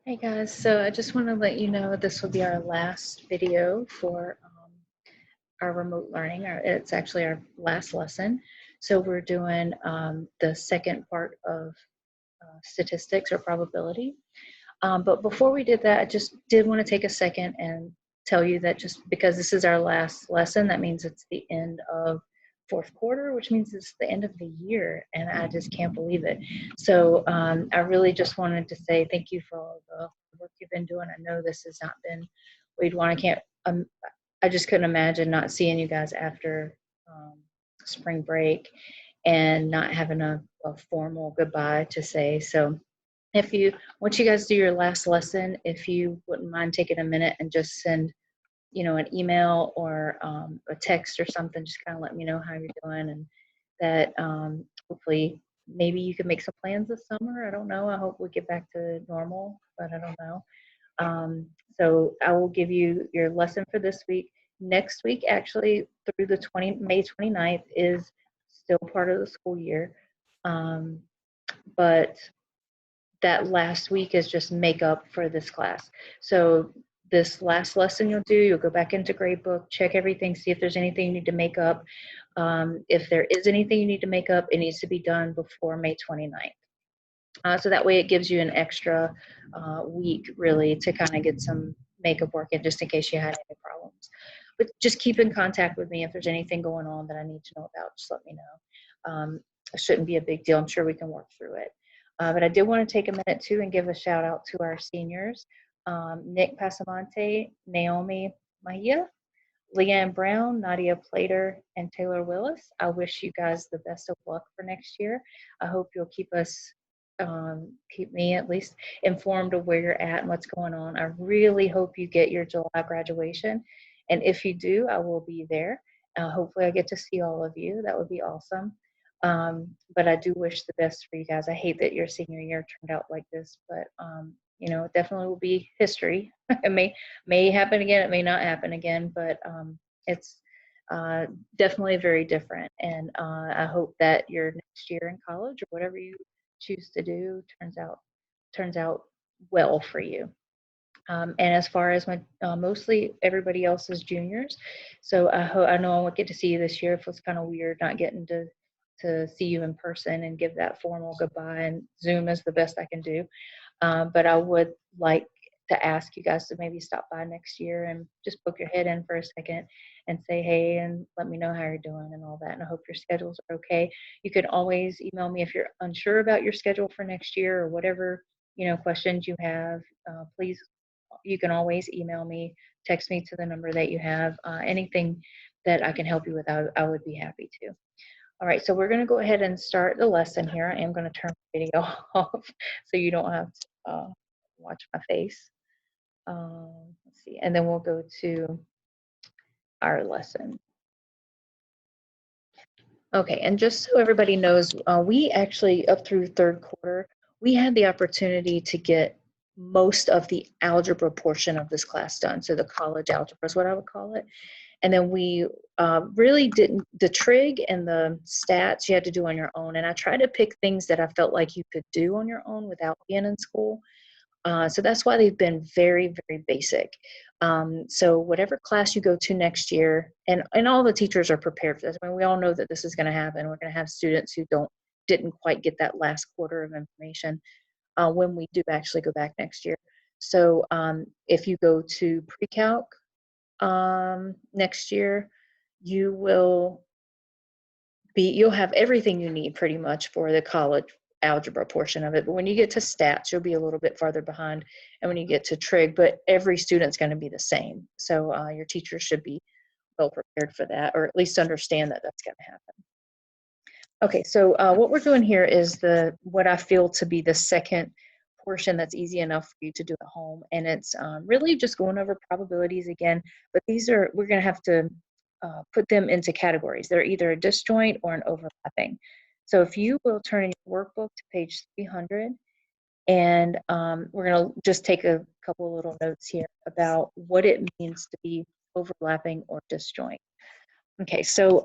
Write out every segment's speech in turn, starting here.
Hey guys, so I just want to let you know this will be our last video for our remote learning. It's actually our last lesson. So we're doing the second part of statistics or probability. But before we did that, I just did want to take a second and tell you that just because this is our last lesson, that means it's the end of fourth quarter, which means it's the end of the year, and I just can't believe it. So I really just wanted to say thank you for all the work you've been doing. I know this has not been what you'd want. I just couldn't imagine not seeing you guys after spring break and not having a formal goodbye to say. So if you, once you guys do your last lesson, if you wouldn't mind taking a minute and just send, an email or a text or something, just kind of let me know how you're doing, and that hopefully maybe you can make some plans this summer. I don't know. I hope we get back to normal, but I don't know. So I will give you your lesson for this week. Next week, actually, through the May 29th is still part of the school year. But that last week is just make up for this class. So this last lesson you'll go back into gradebook, check everything, see if there's anything you need to make up. If there is anything you need to make up, it needs to be done before May 29th. So that way it gives you an extra week really to kind of get some makeup work in, just in case you had any problems. But just keep in contact with me if there's anything going on that I need to know about. Just let me know. It shouldn't be a big deal. I'm sure we can work through it. But I did want to take a minute too and give a shout out to our seniors, Nick Pasamonte, Naomi Mahia, Leanne Brown, Nadia Plater, and Taylor Willis. I wish you guys the best of luck for next year. I hope you'll keep me at least informed of where you're at and what's going on. I really hope you get your July graduation. And if you do, I will be there. Hopefully I get to see all of you. That would be awesome. But I do wish the best for you guys. I hate that your senior year turned out like this, but it definitely will be history. It may happen again, it may not happen again, but it's definitely very different. And I hope that your next year in college or whatever you choose to do turns out well for you. And as far as mostly everybody else is juniors, so I know I won't get to see you this year. It feels kind of weird not getting to see you in person and give that formal goodbye, and Zoom is the best I can do. But I would like to ask you guys to maybe stop by next year and just book your head in for a second and say hey and let me know how you're doing and all that. And I hope your schedules are okay. You can always email me if you're unsure about your schedule for next year or whatever, questions you have. Please, you can always email me, text me to the number that you have. Anything that I can help you with, I would be happy to. All right, so we're going to go ahead and start the lesson here. I am going to turn the video off so you don't have to watch my face. Let's see, and then we'll go to our lesson. Okay, and just so everybody knows, we actually, up through third quarter, we had the opportunity to get most of the algebra portion of this class done. So the college algebra is what I would call it. And then we really didn't, the trig and the stats you had to do on your own. And I tried to pick things that I felt like you could do on your own without being in school. So that's why they've been very, very basic. So whatever class you go to next year, and all the teachers are prepared for this. I mean, we all know that this is going to happen. We're going to have students who didn't quite get that last quarter of information when we do actually go back next year. So if you go to pre-calc next year, you'll have everything you need pretty much for the college algebra portion of it. But when you get to stats, you'll be a little bit farther behind. And when you get to trig, but every student's going to be the same. So your teacher should be well prepared for that, or at least understand that that's going to happen. Okay, so what we're doing here is what I feel to be the second portion that's easy enough for you to do at home. And it's really just going over probabilities again, but we're going to have to put them into categories. They're either a disjoint or an overlapping. So if you will turn in your workbook to page 300, and we're going to just take a couple of little notes here about what it means to be overlapping or disjoint. Okay, so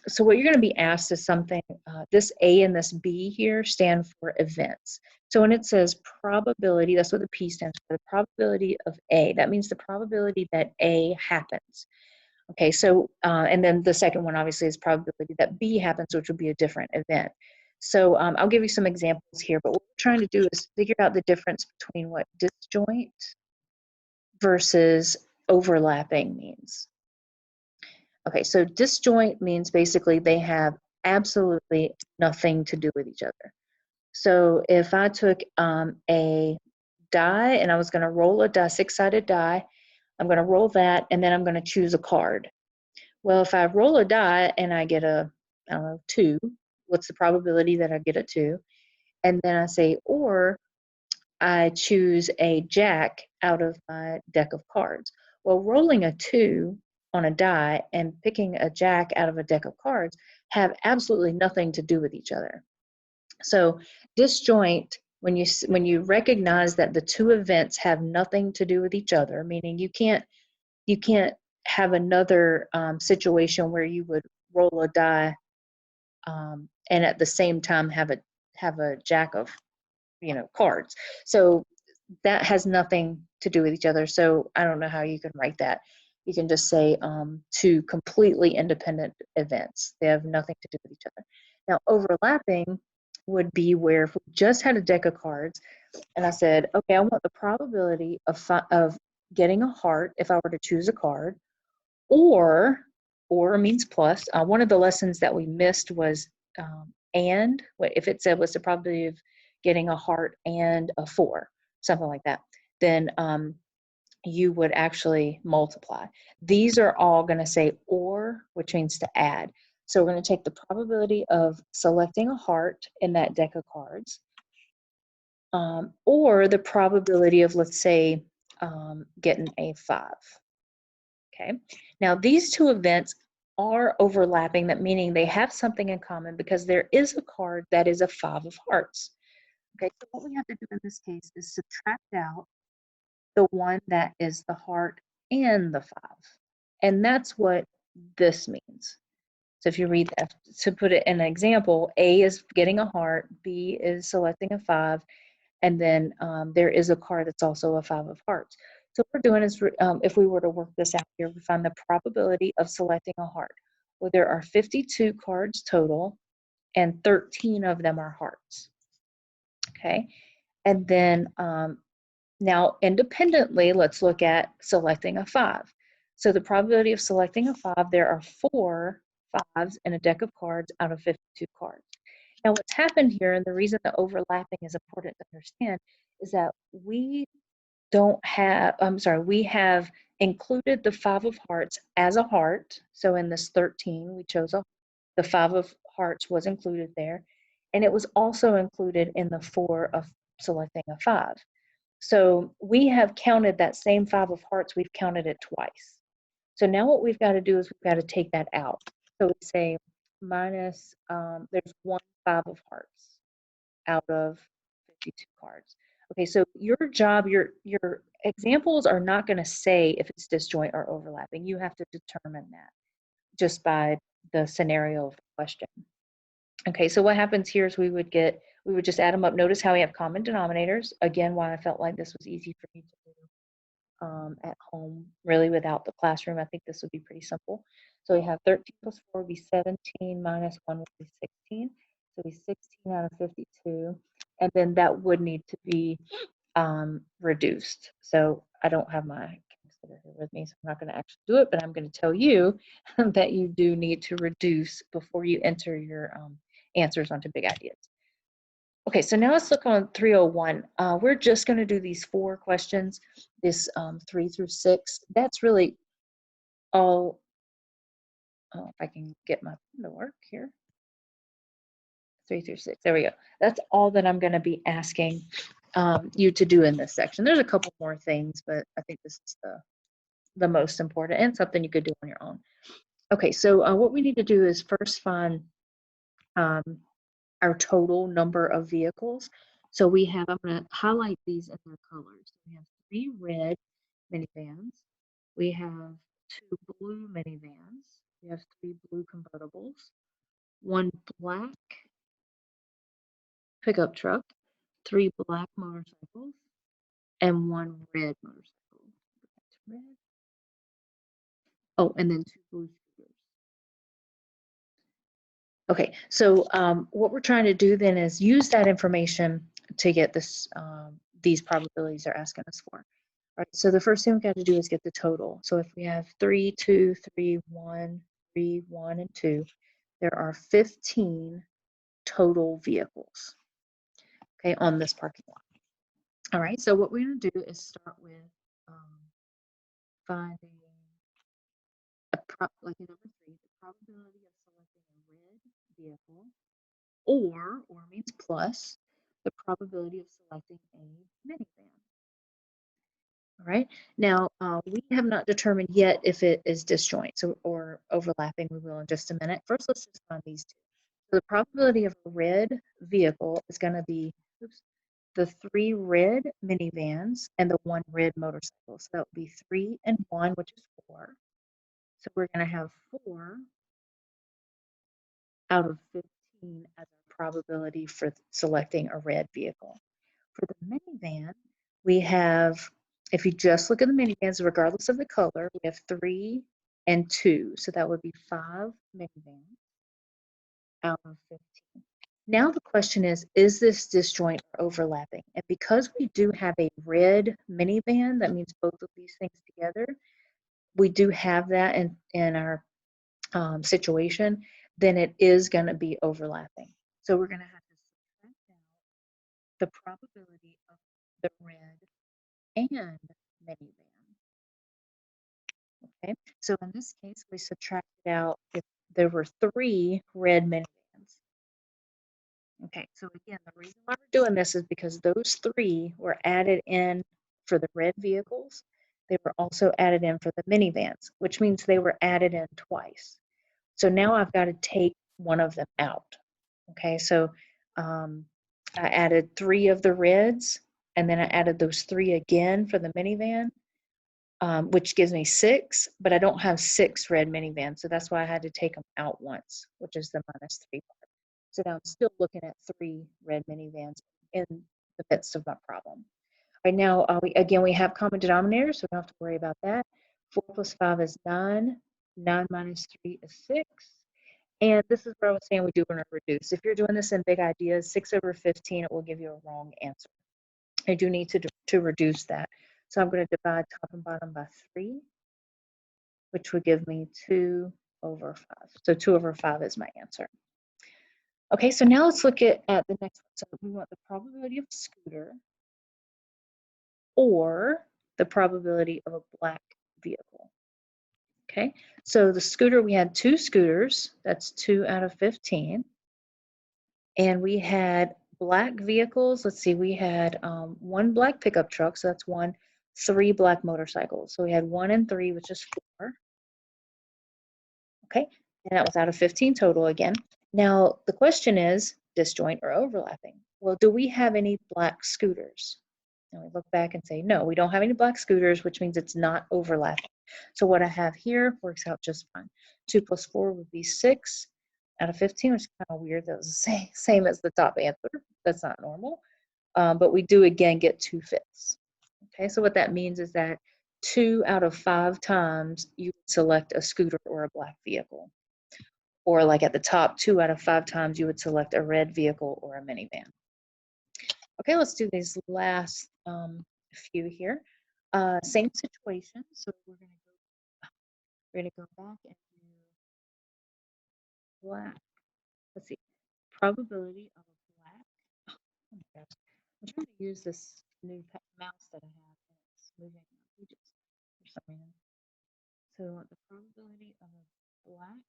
So what you're going to be asked is something, this A and this B here stand for events. So when it says probability, that's what the P stands for, the probability of A. That means the probability that A happens. Okay, so, and then the second one obviously is probability that B happens, which would be a different event. So I'll give you some examples here, but what we're trying to do is figure out the difference between what disjoint versus overlapping means. Okay, so disjoint means basically they have absolutely nothing to do with each other. So if I took a die and I was going to roll a die, six-sided die, I'm going to roll that and then I'm going to choose a card. Well, if I roll a die and I get a, I don't know, 2, what's the probability that I get a 2? And then I say, or I choose a jack out of my deck of cards. Well, rolling a 2 on a die and picking a jack out of a deck of cards have absolutely nothing to do with each other. So disjoint, when you recognize that the two events have nothing to do with each other, meaning you can't have another situation where you would roll a die and at the same time have a jack of cards. So that has nothing to do with each other. So I don't know how you can write that. You can just say two completely independent events. They have nothing to do with each other. Now, overlapping would be where if we just had a deck of cards and I said, okay, I want the probability of getting a heart if I were to choose a card, or means plus. One of the lessons that we missed was and, if it said was the probability of getting a heart and a 4, something like that, then you would actually multiply. These are all going to say or, which means to add. So we're going to take the probability of selecting a heart in that deck of cards, or the probability of, let's say, getting a 5. Okay, now these two events are overlapping, that meaning they have something in common because there is a card that is a 5 of hearts. Okay, so what we have to do in this case is subtract out the one that is the heart and the 5. And that's what this means. So if you read that, to put it in an example, A is getting a heart, B is selecting a 5, and then there is a card that's also a 5 of hearts. So what we're doing is, if we were to work this out here, we find the probability of selecting a heart. Well, there are 52 cards total, and 13 of them are hearts. Okay, and then now independently, let's look at selecting a 5. So the probability of selecting a 5, there are 4 5s in a deck of cards out of 52 cards. Now what's happened here, and the reason the overlapping is important to understand, is that we have included the 5 of hearts as a heart. So in this 13, we chose the 5 of hearts was included there. And it was also included in the 4 of selecting a 5. So we have counted that same 5 of hearts, we've counted it twice. So now what we've got to do is we've got to take that out. So we say minus, there's 1 5 of hearts out of 52 cards. Okay, so your job, your examples are not going to say if it's disjoint or overlapping. You have to determine that just by the scenario of the question. Okay, so what happens here is we would just add them up. Notice how we have common denominators. Again, why I felt like this was easy for me to do at home, really without the classroom. I think this would be pretty simple. So we have 13 plus 4 would be 17, minus 1 would be 16. So it'd be 16 out of 52. And then that would need to be reduced. So I don't have my calculator here with me, so I'm not going to actually do it, but I'm going to tell you that you do need to reduce before you enter your answers onto Big Ideas. Okay, so now let's look on 301. We're just going to do these 4 questions, this 3 through 6. That's really all. Oh, if I can get my pen to work here. 3 through 6. There we go. That's all that I'm going to be asking you to do in this section. There's a couple more things, but I think this is the most important and something you could do on your own. Okay, so what we need to do is first find our total number of vehicles. So we have, I'm going to highlight these in their colors. We have 3 red minivans. We have 2 blue minivans. We have 3 blue convertibles, 1 black pickup truck, 3 black motorcycles, and 1 red motorcycle. Red. Oh, and then 2 blue scooters. Okay, so what we're trying to do then is use that information to get this these probabilities they're asking us for. All right, so the first thing we got to do is get the total. So if we have 3, 2, 3, 1, 3, 1, and 2, there are 15 total vehicles, okay, on this parking lot. All right, so what we're going to do is start with finding like in number 3, the probability of selecting a red vehicle, or means plus, the probability of selecting a minivan. All right. Now, we have not determined yet if it is disjoint or overlapping. We will in just a minute. First, let's just find these two. So the probability of a red vehicle is going to be the 3 red minivans and the 1 red motorcycle. So that would be 3 and 1, which is 4. So we're going to have 4 out of 15 as our probability for selecting a red vehicle. For the minivan, we have, if you just look at the minivans, regardless of the color, we have 3 and 2. So that would be 5 minivans out of 15. Now the question is this disjoint or overlapping? And because we do have a red minivan, that means both of these things together, we do have that in our situation, then it is going to be overlapping. So we're going to have to subtract out the probability of the red and minivan. Okay, so in this case, we subtracted out if there were 3 red minivans. Okay, so again, the reason why we're doing this is because those 3 were added in for the red vehicles. They were also added in for the minivans, which means they were added in twice. So now I've got to take one of them out. Okay, so I added 3 of the reds, and then I added those 3 again for the minivan, which gives me 6, but I don't have 6 red minivans, so that's why I had to take them out once, which is the -3 part. So now I'm still looking at 3 red minivans in the midst of my problem. Right now, we have common denominators, so we don't have to worry about that. 4 plus 5 is 9. 9 minus 3 is 6. And this is where I was saying we do want to reduce. If you're doing this in big ideas, 6 over 15, it will give you a wrong answer. I do need to reduce that. So I'm going to divide top and bottom by 3, which would give me 2 over 5. So 2 over 5 is my answer. Okay, so now let's look at the next one. So we want the probability of a scooter or the probability of a black vehicle. Okay, so the scooter, we had 2 scooters. That's 2 out of 15. And we had black vehicles. Let's see, we had 1 black pickup truck, so that's 1, 3 black motorcycles. So we had 1 and 3, which is 4. Okay, and that was out of 15 total again. Now the question is disjoint or overlapping. Well, do we have any black scooters? And we look back and say, no, we don't have any black scooters, which means it's not overlapping. So what I have here works out just fine. 2 plus 4 would be 6 out of 15, which is kind of weird. That was the same as the top answer. That's not normal. But we do again get 2/5. Okay, so what that means is that 2 out of 5 times you would select a scooter or a black vehicle. Or like at the top, 2 out of 5 times you would select a red vehicle or a minivan. Okay, let's do these last few here. Same situation, so we're gonna go back and do black. Let's see, probability of a black. Oh my gosh, I'm trying to use this new mouse that I have, and it's moving my pages for some reason. So the probability of a black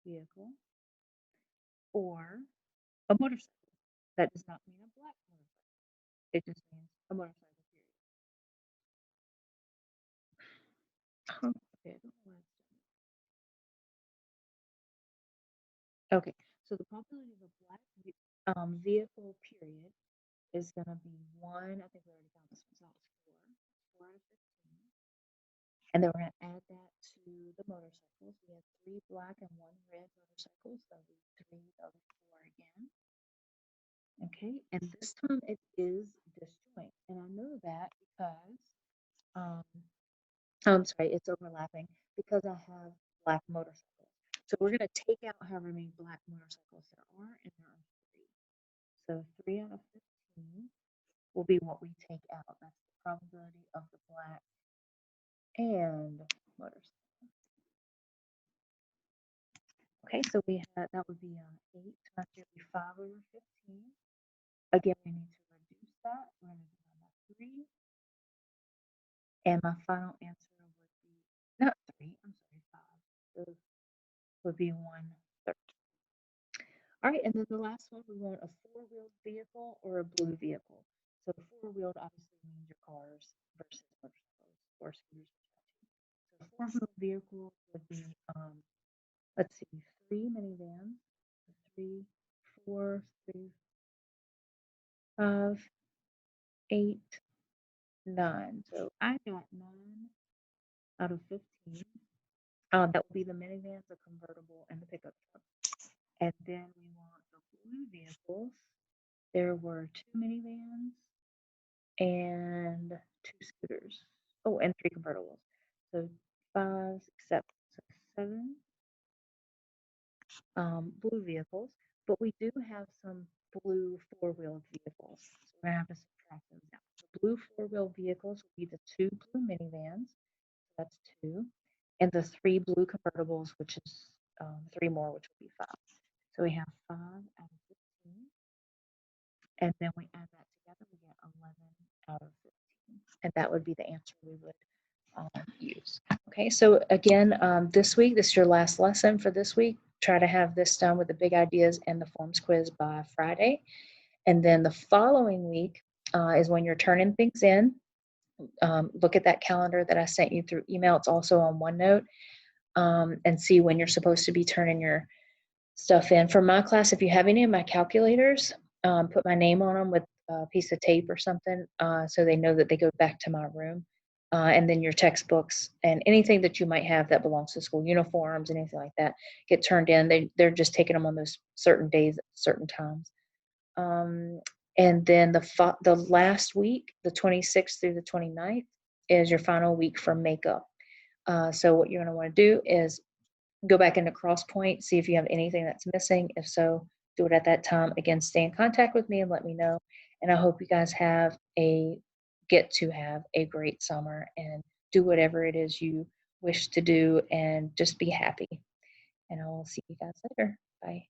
vehicle or a motorcycle. That does not mean a black motorcycle. It just means a motorcycle, period. Okay, I don't know why it's done. Okay, so the probability of a black vehicle, period, is going to be 1. I think we already found this one, so that was 4. 4 out of 15. And then we're going to add that to the motorcycles. We had 3 black and 1 red motorcycles. So we 3 the other 4 again. Okay, and this time it is disjoint. And I know that because, um, I'm sorry, it's overlapping because I have black motorcycles. So we're going to take out however many black motorcycles there are, and there are 3. So 3 out of 15 will be what we take out. That's the probability of the black and motorcycle. Okay, so we had that would be 8 times 3 would be 5 over 15. Again, we need to reduce that. We're going to do that 3. And my final answer would be not 3, I'm sorry, 5. So would be 1/3. All right, and then the last one, we want a 4-wheeled vehicle or a blue vehicle. So 4-wheeled obviously means your cars versus motorcycles or scooters. So 4-wheeled vehicle would be, let's see, 3 minivans, 3, 4, 3, 5, 8, 9. So I got 9 out of 15. That would be the minivans, the convertible, and the pickup truck. And then we want the blue vehicles. There were 2 minivans and 2 scooters. Oh, and 3 convertibles. So 5, 6, 7. So 7 blue vehicles. But we do have some blue 4-wheeled vehicles. So we're going to have to subtract those out. The blue 4-wheeled vehicles will be the 2 blue minivans. That's 2. And the 3 blue convertibles, which is 3 more, which will be 5. So we have 5 out of 15. And then we add that together, we get 11 out of 15. And that would be the answer we would use. Okay, so again, this week, this is your last lesson for this week. Try to have this done with the big ideas and the forms quiz by Friday. And then the following week is when you're turning things in. Look at that calendar that I sent you through email. It's also on OneNote, and see when you're supposed to be turning your stuff in. For my class, if you have any of my calculators, put my name on them with a piece of tape or something, so they know that they go back to my room. And then your textbooks and anything that you might have that belongs to school, uniforms, anything like that, get turned in. They're just taking them on those certain days at certain times. And then the last week, the 26th through the 29th, is your final week for makeup. So what you're going to want to do is go back into Crosspoint, see if you have anything that's missing. If so, do it at that time. Again, stay in contact with me and let me know. And I hope you guys get to have a great summer and do whatever it is you wish to do and just be happy. And I will see you guys later. Bye.